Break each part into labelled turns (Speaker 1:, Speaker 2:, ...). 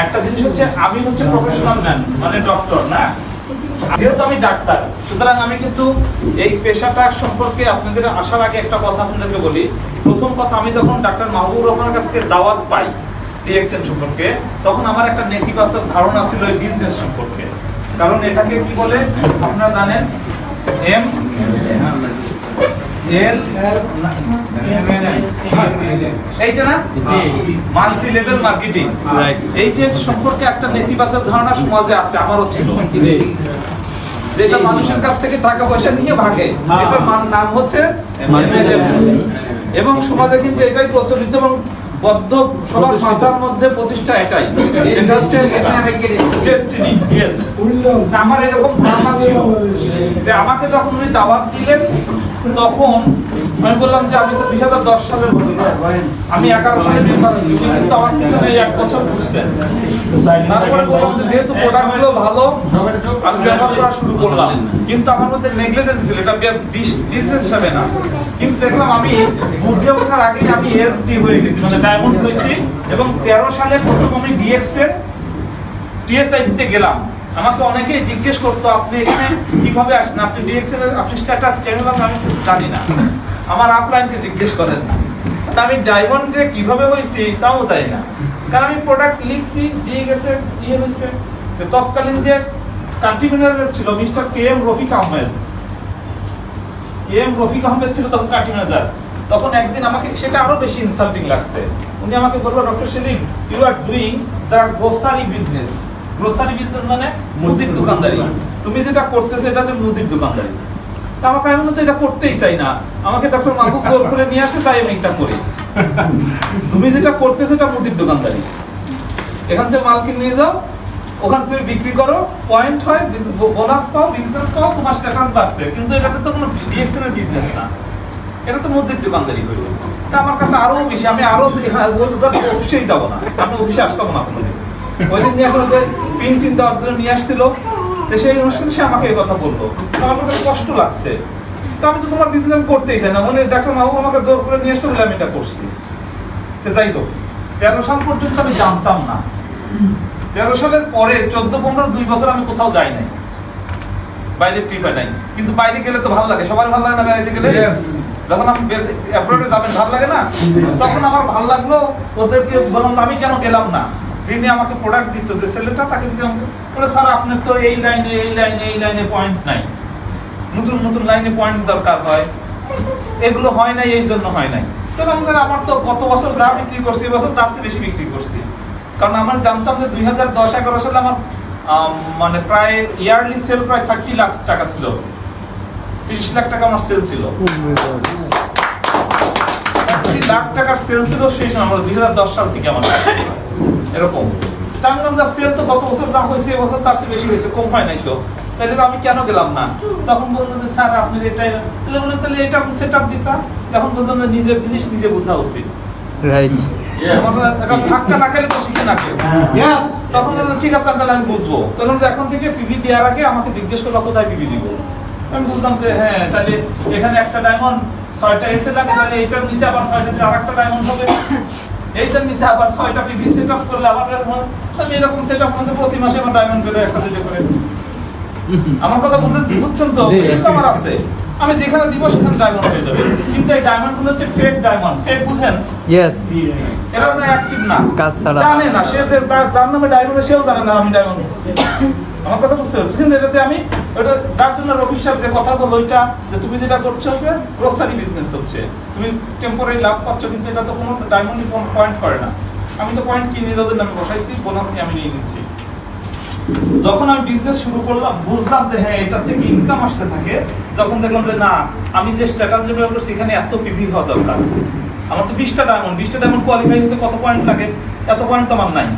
Speaker 1: একটা জিনিস হচ্ছে আমি হচ্ছে প্রফেশনাল ম্যান মানে ডক্টর না, যেহেতু আমি ডাক্তার সুতরাং আমি কিন্তু এই পেশাটা সম্পর্কে আপনাদের আসার আগে একটা কথা আপনাদেরকে বলি। প্রথম কথা, আমি যখন ডাক্তার মাহবুবুর রহমানের কাছ থেকে দাওয়াত পাই ডিএক্সএন সম্পর্কে, তখন আমার একটা নেতিবাচক ধারণা ছিল এই বিজনেস সম্পর্কে। কারণ এটাকে কি বলে আপনারা জানেন, এম এল এইটা না মাল্টি লেভেল মার্কেটিং, এই যে সম্পর্কে একটা নেতিবাচক ধারণা সমাজে আছে, আমারও ছিল, যেটা মানুষের কাছ থেকে টাকা পয়সা নিয়ে ভাগে, এটার নাম হচ্ছে এবং সমাজে কিন্তু এটাই প্রচলিত এবং বদ্ধ সবার মাথার মধ্যে প্রতিষ্ঠা এটাই, এটা হচ্ছে ডেস্টিনি। ইয়েস, আমার এরকম ধারণা ছিল যে আমাকে যখন উনি দাওয়াত দিলেন তখন আমি বললাম যে আমি তো 2010 সালের ঘটনা, আমি 11 সালে মেম্বার হয়েছি, কিন্তু আমার পিছনে 1 বছর ঘুরছেন। তারপরে বললাম যে যেহেতু প্রোডাক্টগুলো ভালো আমি ব্যবহার করা শুরু করলাম, কিন্তু আমার মধ্যে নেগলিজেন্স ছিল, এটা বিজনেস হিসাবে না। কিন্তু দেখলাম আমি বুঝে ওঠার আগে আমি এসডি হয়ে গেছি, মানে ডায়মন্ড হয়েছি। এবং 13 সালে প্রথম আমি ডিএক্সএন টিএসআইতে গেলাম। আমাকে অনেকেই জিজ্ঞেস করতো আপনি এখানে কিভাবে আসেন, আপনি ডিএক্সএন এর আপনি স্ট্যাটাস কেমন, আমি কিছু জানি না, আমার আপলাইনকে জিজ্ঞেস করেন। আমি ডায়মন্ডে কিভাবে হয়েছি তাও জানি না, কারণ আমি প্রোডাক্ট লিখছি দিয়ে গেছে ইয়ে হয়েছে। তৎকালীন যে কান্ট্রি ম্যানেজার ছিল mister K M Rafiq Ahmed ছিল তখন কান্ট্রি ম্যানেজার। তখন একদিন আমাকে সেটা আরো বেশি ইনসাল্টিং লাগছে, উনি আমাকে বললো, doctor Salim you are doing the grocery business. Grocery business মানে মুদির দোকানদারি, তুমি যেটা করতেছো এটা হচ্ছে মুদির দোকানদারি। তা আমাকে আমি তো এটা করতেই চাই না, আমাকে ডক্টর মাহবুব জোর করে নিয়ে আসে তাই আমি এটা করি। তুমি যেটা করতেছো এটা মুদির দোকানদারি, এখান থেকে মাল কিনে নিয়ে যাও, ওখান তুমি বিক্রি করো, পয়েন্ট হয়, বোনাস পাও, বিজনেস পাও, তোমার স্ট্যাটাস বাড়ছে, কিন্তু এটাতে তো কোনো ডিএক্সএন এর বিজনেস না, এটা তো মুদির দোকানদারি হইলো। তা আমার কাছে আরো বেশি, আমি আরো অবশ্যই যাবো না, আমি অবশ্যই আসতাম না কোনোদিন। ওই দিন নিয়ে আসলে প্রিন্টিং দেওয়ার জন্য নিয়ে আসছিল, তো সেই অনুষ্ঠানে সে আমাকে এই কথা বললো, আমার কাছে কষ্ট লাগছে। তো আমি তো তোমার বিজনেস করতেই চাই না, মানে ডাক্তার মাহবুব আমাকে জোর করে নিয়ে আসছে বলে আমি এটা করছি। তো যাই হোক, 13 সাল পর্যন্ত আমি জানতাম না। 13 সালের পরে 14-15 2 বছর আমি কোথাও যাই নাই, বাইরে ট্রিপে নাই। কিন্তু বাইরে গেলে তো ভালো লাগে, সবার ভালো লাগে না বাইরে গেলে? যখন আমি অ্যাব্রোডে যাবেন ভালো লাগে না, তখন আমার ভালো লাগলো। ওদেরকে বললাম আমি কেন গেলাম না, যিনি আমাকে প্রোডাক্ট দিত যে ছেলেটা, তাকে বলে স্যার আপনার তো এই লাইনে এই লাইনে এই লাইনে পয়েন্ট নাই, নতুন নতুন লাইনে পয়েন্ট দরকার হয়, এগুলো হয় নাই, এই জন্য হয় নাই। তখন আমাদের আমার তো গত বছর যা বিক্রি করছি এবছর তার চেয়ে বেশি বিক্রি করছি, কারণ আমার জানতাম যে 2010-11 সালে আমার মানে প্রায় ইয়ারলি সেল প্রায় 30 লাখ টাকা ছিল, 30 লাখ টাকা আমার সেল ছিল, 30 লাখ টাকার সেল ছিল সেই সময় আমার 2010 সাল থেকে আমার এরকম। তা আমি বললাম সেল তো গত বছর যা হয়েছে এবছর তার চেয়ে বেশি হয়েছে, কম হয় নাই তো, তাহলে তো আমি কেন গেলাম না? তখন বললো যে স্যার আপনি এটাই বলে, তাহলে এটা সেট আপ দিতাম। তখন বললাম যে নিজের জিনিস নিজে বোঝা উচিত, রাইট? এটা ধাক্কা না খেলে তো শিখে না খেলে। তখন ঠিক আছে তাহলে আমি বুঝবো। তখন এখন থেকে পিভি দেওয়ার আগে আমাকে জিজ্ঞেস করলো কোথায় পিভি দিব। আমি বুঝলাম যে হ্যাঁ, তাহলে এখানে একটা ডায়মন্ড 6টা এসে লাগে, তাহলে এইটার নিচে আবার 6টা আরেকটা ডায়মন্ড হবে, এইটার নিচে আবার 6টা পিভি সেট আপ করলে আবার আমি এরকম সেট আপ করতে প্রতি মাসে আমার ডায়মন্ড বেরো একটা দুটো করে। আমার কথা বুঝছেন তো? কিন্তু আমার আছে, আমি যেখানে দিব সেখানে ডায়মন্ড হয়ে যাবে, কিন্তু এই ডায়মন্ড গুলো হচ্ছে ফেক ডায়মন্ড। ফেক বুঝেন? ইয়েস, এটা তো অ্যাক্টিভ না, জানে না সে, যে যার নামে ডায়মন্ড সেও জানে না আমি ডায়মন্ড করছি। আমার কথা বুঝতে পারছো? কিন্তু এটাতে আমি ওটা তার জন্য রবি সাহেব যে কথা বললো, ওইটা যে তুমি যেটা করছো হচ্ছে গ্রোসারি বিজনেস হচ্ছে, তুমি টেম্পোরারি লাভ পাচ্ছ, কিন্তু এটা তো কোনো ডায়মন্ড পয়েন্ট করে না। আমি তো পয়েন্ট কিনে ওদের নামে বসাইছি, বোনাস নিয়ে আমি নিয়ে নিচ্ছি। যখন আমি বিজনেস শুরু করলাম বুঝলাম যে হ্যাঁ এটা থেকে ইনকাম আসতে থাকে, যখন দেখলাম যে না আমি যে স্ট্যাটাস ডেভেলপ করছি এখানে এত পিভি হওয়া দরকার। আমার তো 20টা ডায়মন্ড কোয়ালিফাই হতে কত পয়েন্ট লাগে, এত পয়েন্ট তো আমার নাই,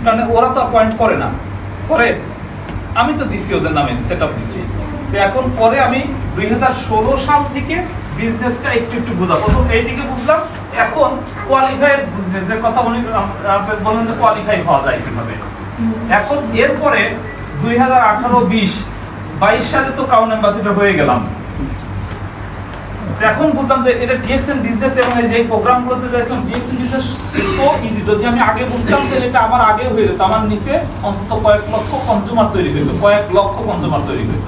Speaker 1: কারণ ওরা তো পয়েন্ট করে না, করে আমি তো দিছি ওদের নামে সেট আপ দিছি। এখন পরে আমি 2016 সাল থেকে বিজনেসটা একটু একটু বোঝা, প্রথম এইদিকে বুঝলাম, এখন কোয়ালিফাইয়ের বিজনেস যে কথা বলেন যে কোয়ালিফাই হওয়া যায় কিভাবে। এখন এরপরে 2018-20-22 সালে তো ক্রাউন অ্যাম্বাসেডর হয়ে গেলাম। এখন বুঝলাম যে এটা ডিএক্সএন বিজনেস এবং এই যে প্রোগ্রামগুলোতে দেখলাম ডিএক্সএন বিজনেস তো ইজি। যদি আমি আগে বুঝতাম তাহলে এটা আমার আগে হয়ে যেত, আমার নিচে অন্তত কয়েক লক্ষ কনজিউমার তৈরি হতো, কয়েক লক্ষ কনজিউমার তৈরি হতো।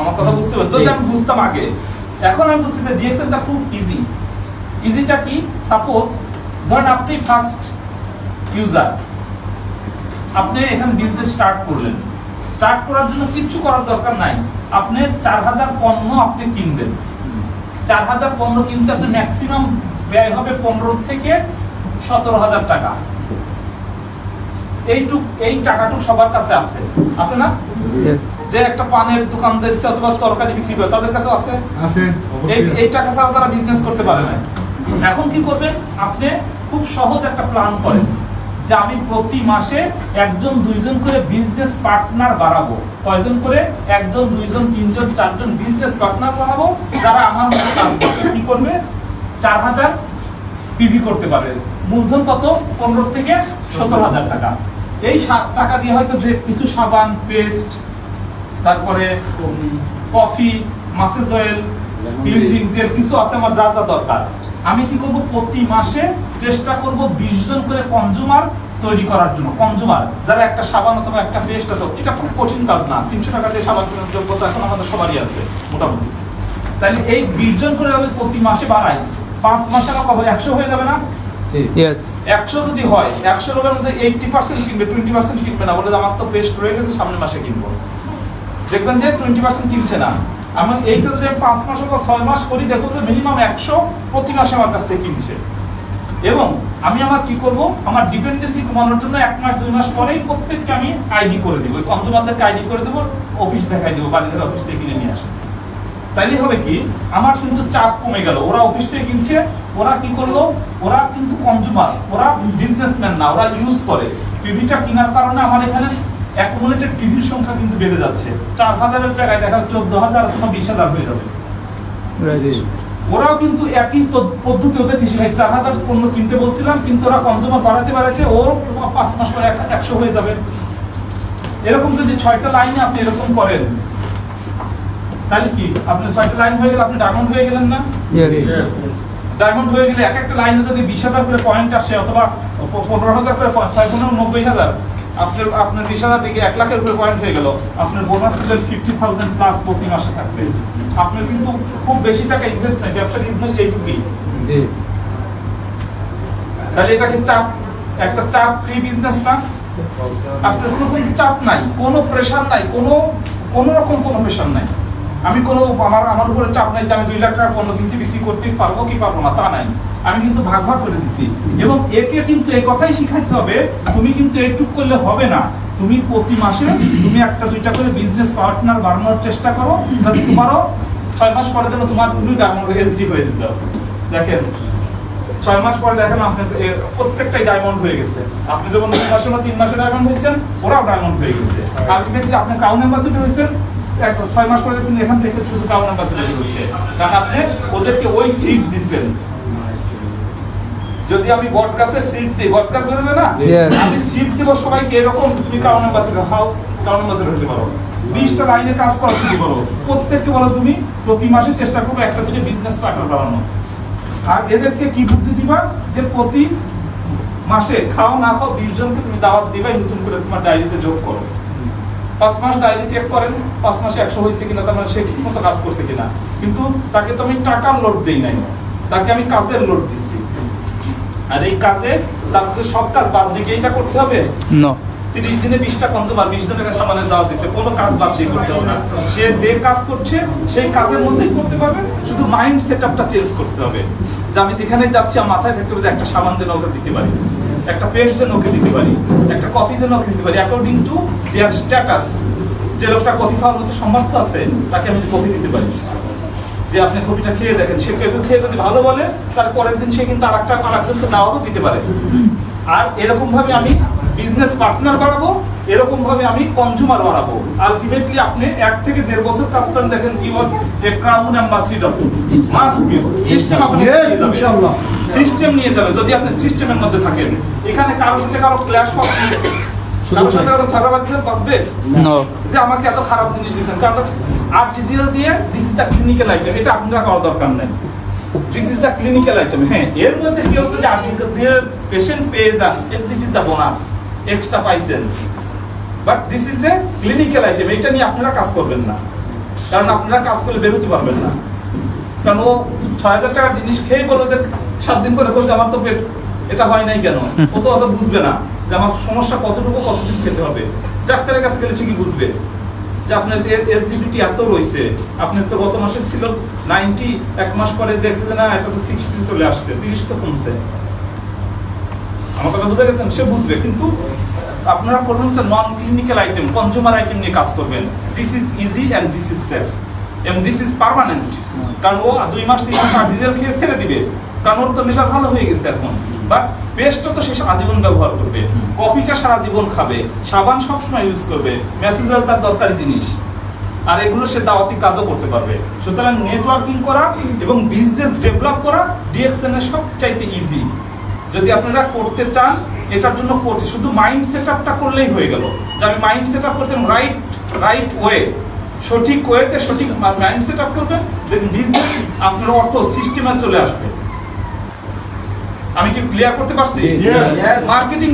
Speaker 1: আমার কথা বুঝতে পারছেন? যদি আমি বুঝতাম আগে। এখন আমি বুঝছি যে ডিএক্সএনটা খুব ইজি। ইজিটা কি? সাপোজ ধরেন আপনি ফার্স্ট ইউজার, আপনি এখানে বিজনেস স্টার্ট করলেন। স্টার্ট করার জন্য কিচ্ছু করার দরকার নাই। আপনি 4000 পণ্য আপনি কিনবেন। 4000 পণ্য কিনতে আপনি ম্যাক্সিমাম ব্যয় হবে 15 থেকে 17000 টাকা। এই টাকাটুকু সবার কাছে আছে, আছে না? যে একটা পানের দোকান দিচ্ছে অথবা তরকারি বিক্রি করে তাদের কাছে আছে, এই টাকা ছাড়া তারা বিজনেস করতে পারে না। এখন কি করবেন? আপনি খুব সহজ একটা প্ল্যান করেন যে আমি প্রতি মাসে 1 2 জন করে বিজনেস পার্টনার বাড়াবো। কয়জন করে? 1 2 3 4 বিজনেস পার্টনার বাড়াবো যারা আমার মতো কাজ করবে। কি করবে? 4000 পিভি করতে পারবে। মূলধন কত? 15 থেকে 17000 টাকা। এই টাকা দিয়ে হয়তো যে কিছু সাবান, পেস্ট, তারপরে coffee, massage oil, cleansing gel কিছু আছে আমার যা যা দরকার, আমি কি করব? প্রতি মাসে চেষ্টা করব 20 জন করে কনজিউমার তৈরি করার জন্য। কনজিউমার যারা একটা সাবান অথবা একটা পেস্ট, এটা খুব কঠিন কাজ না। 300 টাকা দিয়ে সাবান কেনার যোগ্যতা এখন আমাদের সবারই আছে মোটামুটি। তাহলে এই 20 জন করে আমি প্রতি মাসে বাড়াই, 5 মাসে আমার কত? 100 হয়ে যাবে না? 100 যদি হয়, 100 লোকের মধ্যে 80% কিনবে, 20% কিনবে না। বলে আমার তো পেস্ট রয়ে গেছে, সামনের মাসে কিনবো। দেখবেন যে 20% কিনছে না। আমার এইটা যে 5 মাস বা 6 মাস করি, দেখো যে মিনিমাম 100 প্রতি মাসে আমার কাছ থেকে কিনছে। এবং আমি আমার কি করব? আমার ডিপেন্ডেন্সি কমানোর জন্য 1 মাস 2 মাস পরেই প্রত্যেককে আমি আইডি করে দেবো, ওই কনজিউমারদেরকে আইডি করে দেবো, অফিস দেখাই দেবো, বাড়িতে অফিস থেকে কিনে নিয়ে আসে। তাইলে হবে কি? আমার কিন্তু চাপ কমে গেল। ওরা অফিস থেকে কিনছে, ওরা কি করলো? ওরা কিন্তু কনজিউমার, ওরা বিজনেসম্যান না, ওরা ইউজ করে। পিভিটা কেনার কারণে আমার এখানে অ্যাকুমুলেটেড টিভির সংখ্যা কিন্তু বেড়ে যাচ্ছে। 4000 এর জায়গায় দেখা 14000 অথবা 20000 হয়ে যাবে। ওরাও কিন্তু একই পদ্ধতি ওদের কৃষি 4000 পণ্য কিনতে বলছিলাম, কিন্তু ওরা কনজিউমার বাড়াতে ওর 5 মাস পরে 100 হয়ে যাবে। এরকম যদি 6টা লাইনে আপনি এরকম করেন, তাহলে কি আপনি 6টা লাইন হয়ে গেলে আপনি ডায়মন্ড হয়ে গেলেন না? ডায়মন্ড হয়ে গেলে এক একটা লাইনে যদি 20000 করে পয়েন্ট আসে অথবা 15000 করে 90000, আপনার 20000 থেকে 1 লাখের উপরে পয়েন্ট হয়ে গেল, আপনার বোনাস দিলে 50000 প্লাস প্রতি মাসে থাকবে। আপনার কিন্তু খুব বেশি টাকা ইনভেস্ট নাই, ব্যবসার ইনভেস্ট এইটুকুই। তাহলে এটা কি চাপ, একটা চাপ ফ্রি বিজনেস না? আপনার কোনো চাপ নাই, কোনো প্রেশার নাই, কোনো রকম কোনো প্রেশার নাই। আমি কোনো আমার উপরে চাপ নাই যে আমি 2 লাখ টাকা পণ্য কিনছি, বিক্রি করতে পারবো কি পারবো না তা নাই। আমি কিন্তু ভাগ ভাগ করে দিছি। এবং একে কিন্তু এই কথাই শিখাইতে হবে, তুমি কিন্তু এইটুক করলে হবে না। তুমি প্রতি মাসে তুমি 1টা 2টা করে বিজনেস পার্টনার বাড়ানোর চেষ্টা করো, যাতে তোমারও 6 মাস পরে যেন তুমি ডায়মন্ড এসডি হয়ে দিতে হবে। দেখেন 6 মাস পরে দেখেন আপনি প্রত্যেকটাই ডায়মন্ড হয়ে গেছে। আপনি যেমন 2 মাসে বা 3 মাসে ডায়মন্ড হয়েছেন, ওরাও ডায়মন্ড হয়ে গেছে। আলটিমেটলি আপনি ক্রাউন অ্যাম্বাসেডর হয়েছেন, 6 মাস পরে দেখছেন এখান থেকে শুধু ক্রাউন অ্যাম্বাসেডর হচ্ছে, কারণ আপনি ওদেরকে ওই সিট দিচ্ছেন। যদি আমি বটগাছের সিট দিই, বটগাছ বেরোবে না? আমি সিট দেব সবাইকে এরকম, তুমি ক্রাউন অ্যাম্বাসেডর হও, ক্রাউন অ্যাম্বাসেডর হতে পারো। 20টা লাইনে কাজ করা শুরু করো, প্রত্যেককে বলো তুমি প্রতি মাসে চেষ্টা করবে 1টা থেকে বিজনেস পার্টনার বানানো। আর এদেরকে কি বুদ্ধি দিবা? যে প্রতি মাসে খাও না খাও 20 জনকে তুমি দাওয়াত দিবাই, নতুন করে তোমার ডায়েরিতে যোগ করো। 5 মাস ডায়েরি চেক করেন, 5 মাসে 100 হয়েছে কিনা, তার মানে সে ঠিক মতো কাজ করছে কিনা। কিন্তু তাকে তো আমি টাকার লোড দেই নাই, তাকে আমি কাজের লোড দিছি। আর এই কাজে তারপরে সব কাজ বাদ দিয়ে এটা করতে হবে না। 30 দিনে 20টা কনজিউমার 20 জনের কাছে সামানের দাওয়াত দিছে, কোনো কাজ বাদ দিয়ে করতে হবে না। সে যে কাজ করছে সেই কাজের মধ্যেই করতে পারবে, শুধু মাইন্ড সেটআপটা চেঞ্জ করতে হবে। যে আমি যেখানে যাচ্ছি আমার মাথায় থাকতে হবে যে একটা সাবান যেন ওকে দিতে পারি, একটা পেস্ট যেন ওকে দিতে পারি, একটা কফি যেন ওকে দিতে পারি, অ্যাকর্ডিং টু দেয়ার স্ট্যাটাস। যে লোকটা কফি খাওয়ার মতো সামর্থ্য আছে, তাকে আমি কফি দিতে পারি। যে আপনি কফিটা খেয়ে দেখেন, সে কেউ খেয়ে যদি ভালো বলে, তার পরের দিন সে কিন্তু আরেকজনকে দাওয়াতও দিতে পারে। আর এরকম ভাবে আমি বিজনেস পার্টনার বাড়াবো, এরকম ভাবে আমি কনজিউমার বাড়াবো। আলটিমেটলি আপনি 1 থেকে 1.5 বছর কাজ করেন, দেখেন কি হয়, এ crown ambassador must be system. আপনি ইনশাআল্লাহ সিস্টেম নিয়ে যাবেন যদি আপনি সিস্টেমের মধ্যে থাকেন। এখানে কারোর সাথে কারো ক্ল্যাশ হবে, কারোর সাথে কারো ঝগড়া বাঁধবে যে আমাকে এত খারাপ জিনিস দিয়েছেন, কারণ আরটিজিএল দিয়ে this is the clinical item, এটা আপনারা করার দরকার নেই। This is the clinical item. হ্যাঁ, এর মধ্যে কি হচ্ছে যে আরটিজিএল দিয়ে পেশেন্ট পেয়ে যান, this is the bonus, extra পাইছেন। But this is a clinical item, এটা নিয়ে আপনারা কাজ করবেন না, কারণ আপনারা কাজ করলে বেরোতে পারবেন না। কারণ ও ৬,০০০ টাকার জিনিস খেয়ে বলে ৭ দিন করে বলছে আমার তো পেট এটা হয় নাই কেন, ও তো অত বুঝবে না যে আমার সমস্যা কতটুকু কতদিন খেতে হবে। ডাক্তারের কাছে গেলে ঠিকই বুঝবে যে আপনার এসজিবিটি এত রয়েছে, আপনার তো গত মাসে ছিল 90, এক মাস পরে দেখছে যে না এটা তো 60 চলে আসছে, 30 তো কমছে। আমার কথা বুঝে গেছেন? সে বুঝবে। কিন্তু আপনারা করবেন হচ্ছে non clinical item, consumer item নিয়ে কাজ করবেন। This is easy and this is safe এবং দিস ইজ পার্মানেন্ট। কারণ ও 2 মাস 3 মাস আরটিজিএল খেয়ে ছেড়ে দিবে, কারণ ওর তো লিভার ভালো হয়ে গেছে এখন। বাট পেস্টটা তো সে আজীবন ব্যবহার করবে, কফিটা সারা জীবন খাবে, সাবান সবসময় ইউজ করবে, ম্যাসেজাল তার দরকারি জিনিস, আর এগুলো সে দাওয়াতি কাজও করতে পারবে। সুতরাং নেটওয়ার্কিং করা এবং বিজনেস ডেভেলপ করা ডিএক্সএন এর সবচাইতে ইজি। যদি আপনারা করতে চান, এটার জন্য করতে শুধু মাইন্ড সেটআপটা করলেই হয়ে গেল, যে আমি মাইন্ড সেটআপ করতে রাইট ওয়ে, সঠিক ওয়েতে সঠিক মাইন্ড সেটআপ করবেন, যে বিজনেস আপনার অর্থ সিস্টেমে চলে আসবে। আমি কি ক্লিয়ার করতে পারছি? মার্কেটিং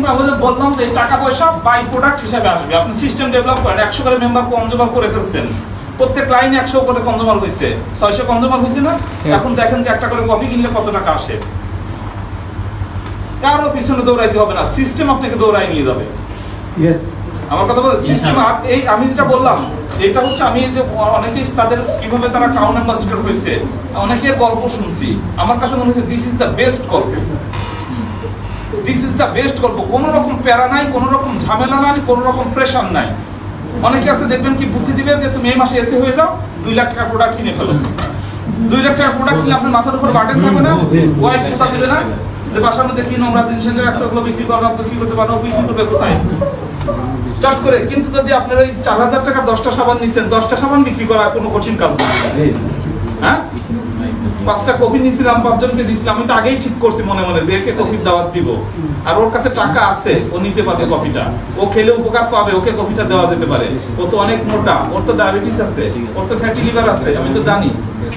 Speaker 1: বললাম যে টাকা পয়সা বাই প্রোডাক্ট হিসেবে আসবে। আপনি সিস্টেম ডেভেলপ করেন, 100 করে মেম্বার কনজিউমার করে ফেলছেন, প্রত্যেক লাইনে 100 করে কনজিউমার হয়েছে, 600 কনজিউমার হয়েছে না? এখন দেখেন যে একটা করে কফি কিনলে কত টাকা আসে। কারো পিছনে দৌড়াইতে হবে না, সিস্টেম আপনাকে দৌড়াই নিয়ে যাবে। আমার কথা বলতে সিস্টেম, এই আমি যেটা বললাম এটা হচ্ছে, আমি যে অনেকেই তাদের কিভাবে তারা টাউন অ্যাম্বাসেডর হয়েছে, অনেকের গল্প শুনছি, আমার কাছে মনে হচ্ছে দিস ইজ দ্য বেস্ট গল্প। দিস ইজ দ্য বেস্ট গল্প। কোনো রকম প্যারা নাই, কোনো রকম ঝামেলা নাই, কোনো রকম প্রেশার নাই। অনেকে আছে দেখবেন কি বুদ্ধি দিবে যে তুমি এই মাসে এসে হয়ে যাও, 2 লাখ টাকা প্রোডাক্ট কিনে ফেলো। 2 লাখ টাকা প্রোডাক্ট কিনে আপনার মাথার উপর বার্ডেন থাকবে না, ওয়াইফ কোথা দিবে না, যে বাসার মধ্যে কি নোংরা জিনিস একশোগুলো বিক্রি করবো, বিক্রি করতে পারবো, বিক্রি করবে কোথায় স্টার্ট করে। কিন্তু যদি আপনার ওই 4,000 টাকার 10টা সাবান নিচ্ছেন, 10টা সাবান বিক্রি করা কোনো কঠিন কাজ না। হ্যাঁ, 5টা কফি নিয়েছিলাম, 5 জনকে দিয়েছিলাম, আমি তো আগেই ঠিক করছি মনে মনে যে একে কফির দাওয়াত দিব, আর ওর কাছে টাকা আছে, ও নিতে পারবে কফিটা, ও খেলে উপকার পাবে, ওকে কফিটা দেওয়া যেতে পারে। ও তো অনেক মোটা, ওর তো ডায়াবেটিস আছে, ওর তো ফ্যাটি লিভার আছে, আমি তো জানি।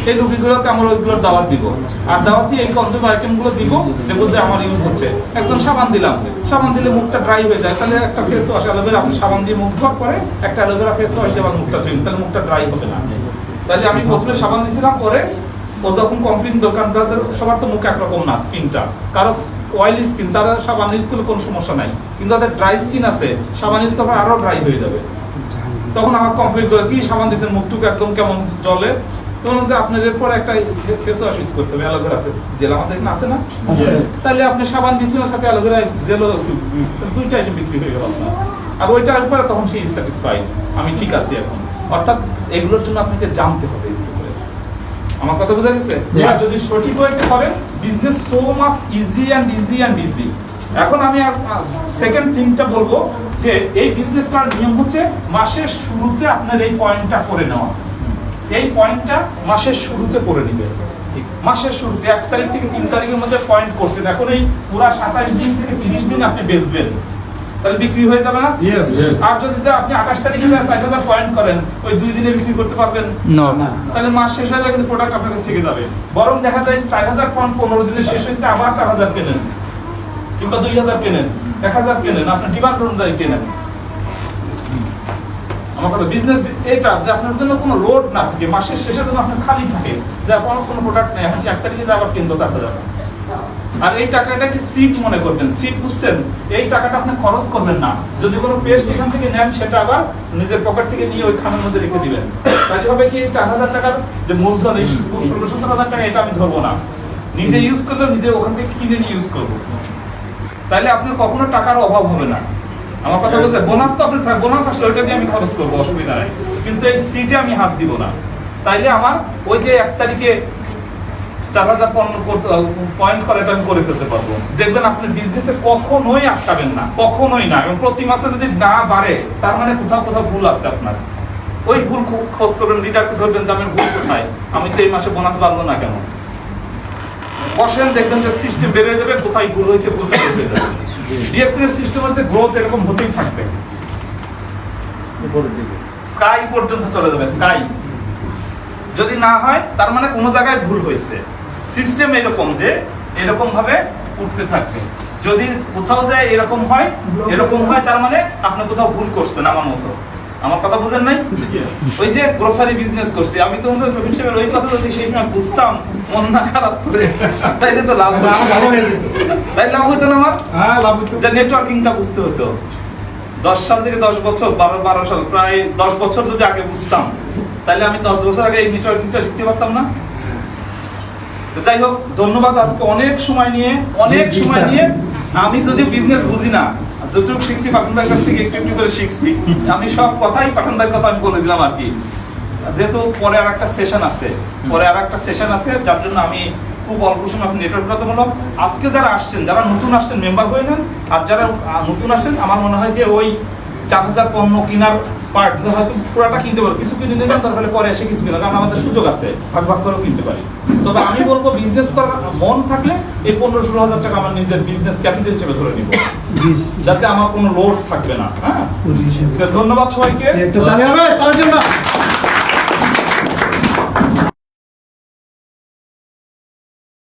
Speaker 1: এই রোগীগুলোকে আমরা ওইগুলোর দাওয়াত দিব, আর দাওয়াত দিয়ে এই কনজিউমার আইটেম গুলো দিব, দেখবো যে আমার ইউজ হচ্ছে। একজন সাবান দিলাম, সাবান দিলে মুখটা ড্রাই হয়ে যায়, তাহলে একটা ফেস ওয়াশ অ্যালোভেরা আপনি সাবান দিয়ে মুখ ধোয়ার পরে একটা অ্যালোভেরা ফেস ওয়াশ দিয়ে মুখটা ধুন, তাহলে মুখটা ড্রাই হবে না। তাহলে আমি প্রথমে সাবান দিয়েছিলাম, পরে ও যখন কমপ্লেন দোকান, যাদের সবার তো মুখ একরকম না স্কিনটা, কারো অয়েলি স্কিন, তারা সাবান ইউজ করলে কোনো সমস্যা নাই, কিন্তু যাদের ড্রাই স্কিন আছে সাবান ইউজ করলে আরো ড্রাই হয়ে যাবে। তখন আমার কমপ্লেন করে কি সাবান দিয়েছেন, মুখটুকু একদম কেমন জলে, তখন যে আপনার এরপর একটা ফেস ওয়াশ ইউজ করতে হবে, অ্যালোভেরা জেল আমাদের এখানে আছে না, তাহলে আপনি সাবান দিচ্ছেন সাথে অ্যালোভেরা জেলও, 2টা আইটেম বিক্রি হয়ে গেল আপনার। আর ওইটার উপরে তখন সে স্যাটিসফাইড, আমি ঠিক আছি এখন। অর্থাৎ এগুলোর জন্য আপনাকে জানতে হবে। আমার কথা বোঝা গেছে? যদি সঠিক ওয়েতে করেন, business so much easy and easy and easy. এখন আমি সেকেন্ড থিংটা বলবো যে এই বিজনেস করার নিয়ম হচ্ছে মাসের শুরুতে আপনার এই পয়েন্টটা করে নেওয়া। এই পয়েন্টটা মাসের শুরুতে করে নিবে। মাসের শুরুতে 1 তারিখ থেকে 3 তারিখের মধ্যে পয়েন্ট করছেন, এখন এই পুরো 27 দিন থেকে 30 দিন আপনি বেচবেন, তাহলে বিক্রি হয়ে যাবে না? আর যদি আপনি 28 তারিখে 4000 পয়েন্ট করেন, ওই 2 দিনে বিক্রি করতে পারবেন না, তাহলে মাস শেষ হয়ে গেলে কিন্তু প্রোডাক্ট আপনার কাছে থেকে যাবে। বরং দেখা যায় 4000 পয়েন্ট 15 দিনে শেষ হয়েছে, আবার 4000 কেনেন, কিংবা 2000 কেনেন, 1000 কেনেন, আপনার ডিমান্ড অনুযায়ী কেনেন। আমার কথা বিজনেস এটা যে আপনার জন্য কোনো লোড না থাকে, মাসের শেষে যেন আপনার খালি থাকে, যে আপনার কোনো প্রোডাক্ট নেই, এখন 1 তারিখে আবার কিনবো 4000। আর এই টাকাটা কি সিট মনে করবেন, সিট বুঝছেন? এই টাকাটা আপনি খরচ করবেন না। যদি কোনো পেস্ট এখান থেকে নেন, সেটা আবার নিজের পকেট থেকে নিয়ে ওই খামের মধ্যে রেখে দিবেন। তাহলে হবে কি 4000 টাকার যে মূলধন, এই 16-17,000 টাকা এটা আমি ধরবো না, নিজে ইউজ করলে নিজে ওখান থেকে কিনে নিয়ে ইউজ করবো। তাহলে আপনার কখনো টাকার অভাব হবে না। আমার কথা বলছে বোনাস তো আপনার থাকে, বোনাস আসলে ওইটা দিয়ে আমি খরচ করবো, অসুবিধা নাই, কিন্তু এই সিটে আমি হাত দিব না। তাইলে আমার ওই যে 1 তারিখে 4000 পয়েন্ট করে এটা আমি করে ফেলতে পারবো। দেখবেন আপনার বিজনেসে কখনোই আটকাবেন না, কখনোই না। এবং প্রতি মাসে যদি না বাড়ে, তার মানে কোথাও কোথাও ভুল আছে আপনার। ওই ভুল খোঁজ করবেন, লিডারকে ধরবেন যে আমার ভুল কোথায়, আমি তো এই মাসে বোনাস বাড়লো না কেন। বসেন, দেখবেন যে সিস্টেম বেড়ে যাবে, কোথায় ভুল হয়েছে ভুল বেড়ে যাবে। ডিএক্সএন এর সিস্টেম হচ্ছে গ্রোথ এরকম হতেই থাকবে, স্কাই পর্যন্ত চলে যাবে, স্কাই। যদি না হয় তার মানে কোনো জায়গায় ভুল হয়েছে। সিস্টেম এরকম যে এরকম ভাবে উঠতে থাকবে। যদি কোথাও যায় এরকম হয় তার মানে আপনি কোথাও ভুল করছেন আমার মতো। আমার কথা বুঝেন নাই? ওই যে গ্রোসারি বিজনেস করছি আমি, তো রবিন সাহেবের ওই কথা যদি সেই সময় বুঝতাম মন না খারাপ করে, তাইলে তো লাভ হতো। তাই লাভ হতো না আমার? যে নেটওয়ার্কিংটা বুঝতে হতো। 10 সাল থেকে 10 বছর 12 সাল, প্রায় 10 বছর যদি আগে বুঝতাম, তাহলে আমি 10 বছর আগে এই নেটওয়ার্কিংটা শিখতে পারতাম না। যাই হোক, ধন্যবাদ। আজকে অনেক সময় নিয়ে আমি যদি বিজনেস বুঝি না, যতটুকু শিখছি পাঠান ভাইয়ের কাছ থেকে একটু করে শিখছি। আমি সব কথাই পাঠান ভাইয়ের কথা আমি বলে দিলাম আর কি। যেহেতু পরে আর একটা সেশন আছে, যার জন্য আমি খুব অল্প সময় আপনি নেটওয়ার্ক মূলক আজকে যারা আসছেন, যারা নতুন আসছেন মেম্বার হয়ে নেন। আর যারা নতুন আসছেন, আমার মনে হয় যে ওই 4000 পণ্য কেনার পার্ট হয়তো পুরাটা কিনতে পারো, কিছু কিনে নিলাম, তারপরে পরে এসে কিছু কিনা, কারণ আমাদের সুযোগ আছে ভাগ করেও কিনতে পারি। তবে আমি বলবো বিজনেস করার মন থাকলে এই 15-16 হাজার টাকা আমার নিজের বিজনেস ক্যাপিটাল হিসেবে ধরে নিব, যাতে আমার কোনো লোড থাকবে না। হ্যাঁ, ধন্যবাদ সবাইকে।